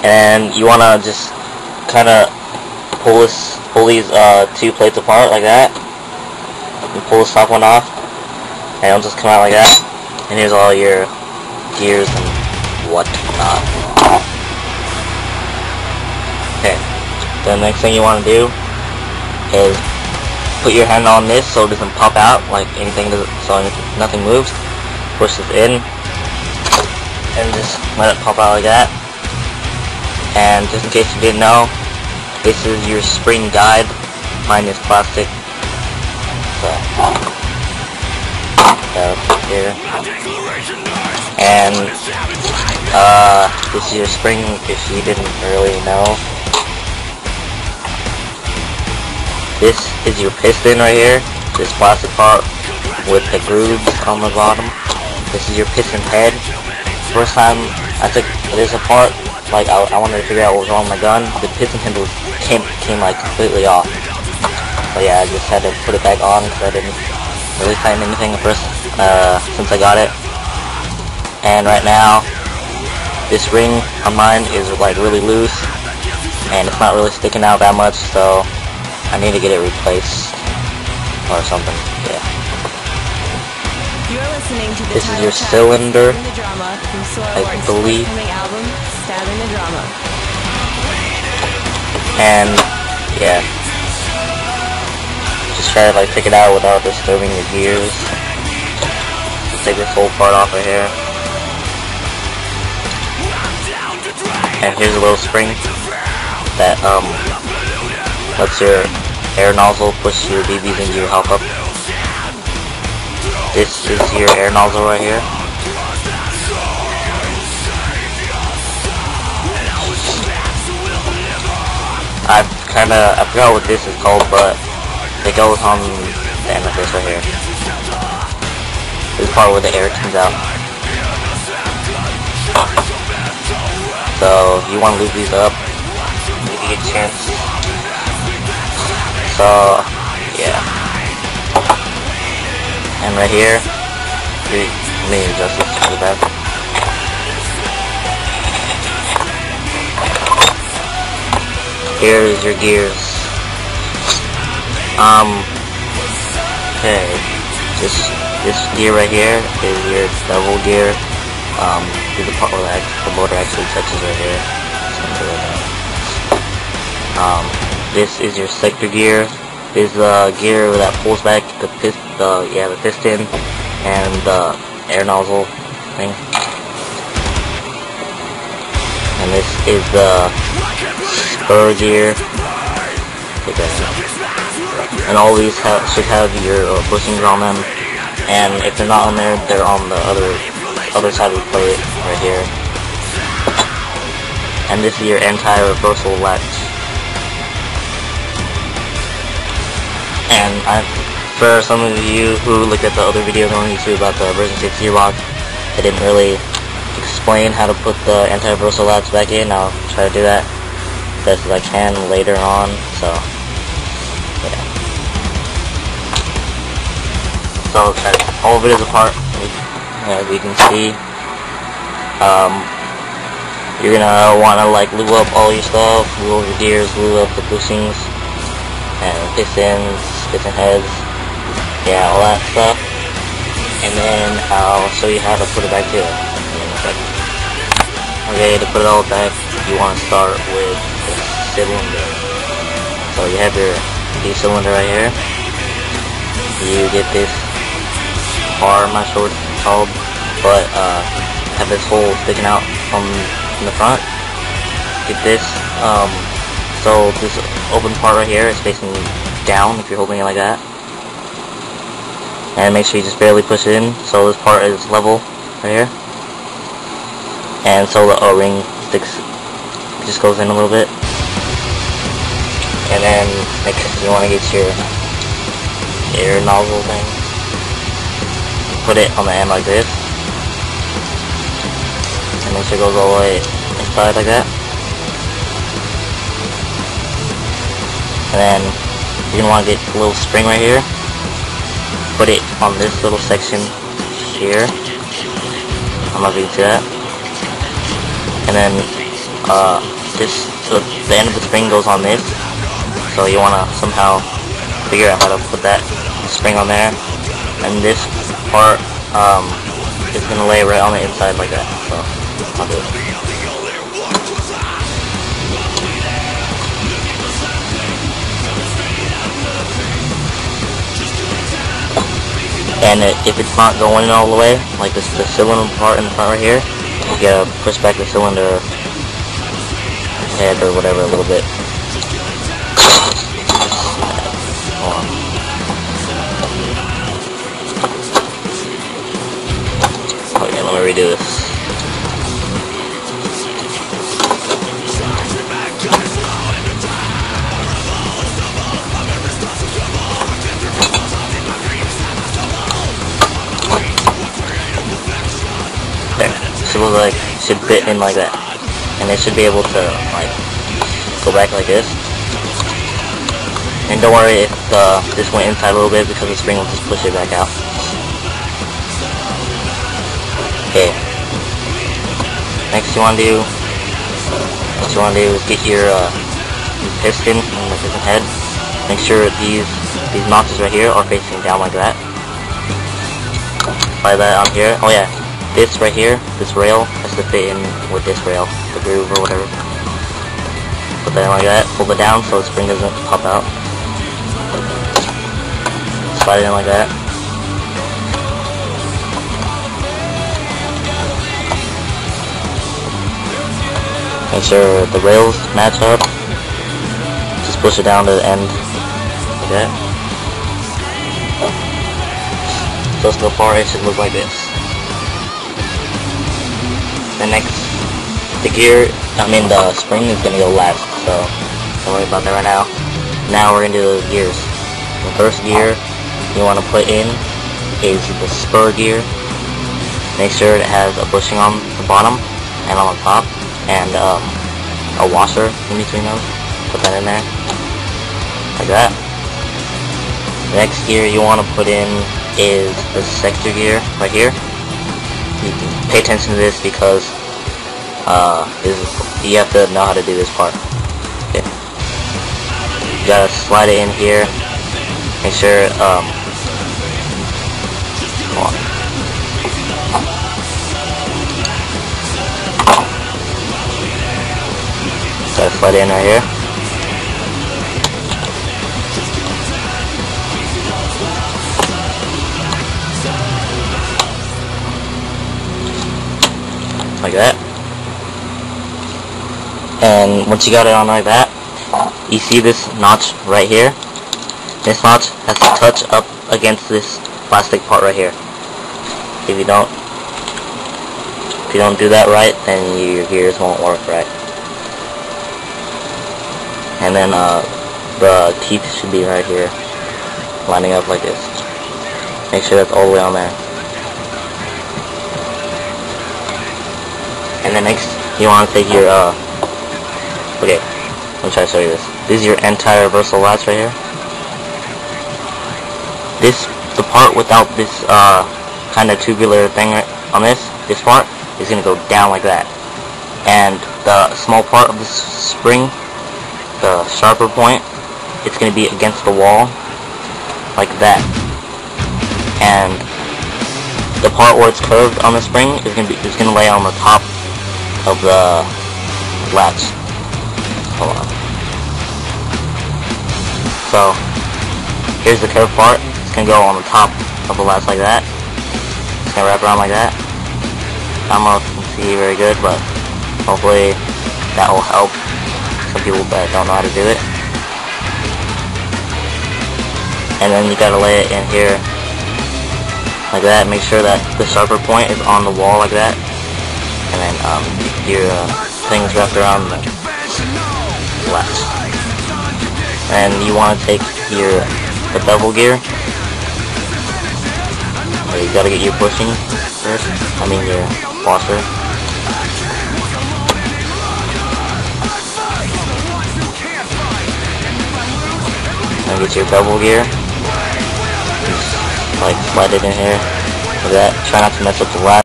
and you want to just kind of pull these 2 plates apart like that, and pull this top one off, and it'll just come out like that. And here's all your gears and whatnot. Okay, the next thing you want to do is put your hand on this so it doesn't pop out, like nothing moves. Push this in and just let it pop out like that. And just in case you didn't know, this is your spring guide. Mine is plastic. So, here. And this is your spring if you didn't really know. This is your piston right here. This plastic part with the grooves on the bottom. This is your piston head. First time I took this apart, like I wanted to figure out what was wrong with my gun. The piston head came like completely off. But yeah, I just had to put it back on because I didn't really tighten anything at first since I got it. And right now, this ring on mine is like really loose, and it's not really sticking out that much, so I need to get it replaced or something. Yeah. You're listening to This is your cylinder, I believe. And yeah, just try to like pick it out without disturbing your gears. Just take this whole part off right here. And here's a little spring that lets your air nozzle push your BBs into your hop up. This is your air nozzle right here. I forgot what this is called, but it goes on the end of this right here. This part where the air comes out. So you want to loop these up if you get a chance. So yeah. And right here, let me adjust this to the back. Here is your gears. Okay, this gear right here is your double gear. Is the part where the motor actually touches right here. This is your sector gear. This is the gear that pulls back the piston and the air nozzle thing. And this is the spur gear. And all these should have your bushings on them. And if they're not on there, they're on the other side of the plate right here. And this is your anti-reversal latch. And for some of you who looked at the other videos on YouTube about the version 6 gearbox, I didn't really explain how to put the anti-reversal latch back in. I'll try to do that as best as I can later on. So yeah. So all of it is apart. As you can see, you're gonna want to like lube up all your stuff, lube up your gears, lube up the bushings and pistons, piston heads, yeah, all that stuff. And then I'll show you how to put it back together in a second. Okay, to put it all back, you want to start with the cylinder. So you have your cylinder right here. You get this bar, I'm not sure what it's called, but have this hole sticking out from the front. Get this, so this open part right here is facing down if you're holding it like that. And make sure you just barely push it in, so this part is level right here. And so the O-ring sticks, just goes in a little bit. And then next you want to get your air nozzle thing. Put it on the end like this. And make sure it goes all the way inside like that. And then you're going to want to get a little spring right here. Put it on this little section here. I don't know if you can see that. And then the end of the spring goes on this, so you wanna somehow figure out how to put that spring on there, and this part is gonna lay right on the inside like that. So I'll do it. And if it's not going all the way, like the cylinder part in the front right here, you gotta push back the cylinder head or whatever a little bit. Hold on. Okay, let me redo this. Should fit in like that, and it should be able to like go back like this. And don't worry if this went inside a little bit, because the spring will just push it back out. Okay. Next, what you want to do is get your piston and the piston head. Make sure these notches right here are facing down like that. Apply that on here. Oh yeah. This right here, this rail, has to fit in with this rail, the groove or whatever. Put that in like that, pull it down so the spring doesn't pop out. Slide it in like that. Make sure the rails match up. Just push it down to the end, like that. So far it should look like this. The spring is gonna go last, so don't worry about that right now. Now we're gonna do the gears. The first gear you want to put in is the spur gear. Make sure it has a bushing on the bottom and on the top, and a washer in between those. Put that in there, like that. The next gear you want to put in is the sector gear right here. Pay attention to this because you have to know how to do this part. Okay. You gotta slide it in here. Make sure hold on. Gotta slide it in right here. Like that. And once you got it on like that, you see this notch right here? This notch has to touch up against this plastic part right here. If you don't do that right, then your gears won't work right. And then the teeth should be right here, lining up like this. Make sure that's all the way on there. And then next, you want to take your, okay, let me try to show you this. This is your anti-reversal latch right here. The part without this, kind of tubular thing on this part, is going to go down like that. And the small part of the spring, the sharper point, it's going to be against the wall, like that. And the part where it's curved on the spring is going to lay on the top of the latch. Hold on. So here's the curved part. It's gonna go on the top of the latch like that. It's gonna wrap around like that. I don't know if you can see very good, but hopefully that will help some people that don't know how to do it. And then you gotta lay it in here like that. Make sure that the sharper point is on the wall like that. And then your thing's wrapped around the latch. And you want to take the bevel gear. Or you gotta get your bushing first. I mean your washer. And get your bevel gear. Just, like, slide it in here like that. Try not to mess up the latch.